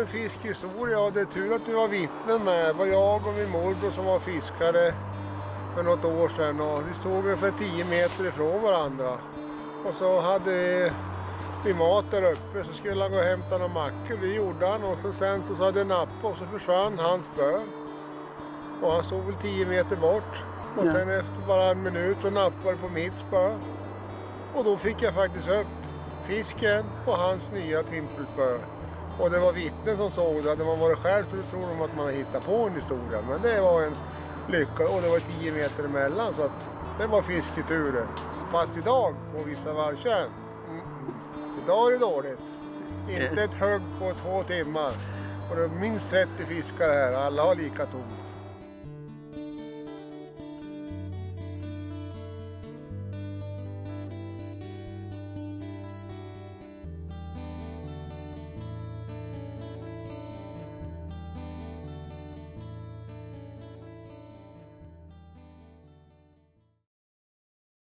en fiskhistoria och det är tur att du var vittnen med. Det var jag och min morbror som var fiskare för något år sedan och vi stod ungefär 10 meter ifrån varandra. Och så hade vi mat där uppe så skulle han gå och hämta några mackor. Det gjorde han och sen så hade det nappa och så försvann hans spö. Och han stod väl 10 meter bort. Och sen efter bara en minut så nappade på mitt spö. Och då fick jag faktiskt upp fisken och hans nya pimpelspö. Och det var vittnen som såg det. Hade man varit själv så tror de att man har hittat på en historia. Men det var en lycka och det var 10 meter emellan så att det var fisketuren. Fast idag på vissa varvkärn. Idag är det dåligt. Inte ett hugg på 2 timmar. Och det är minst 30 fiskare här. Alla har lika tomt.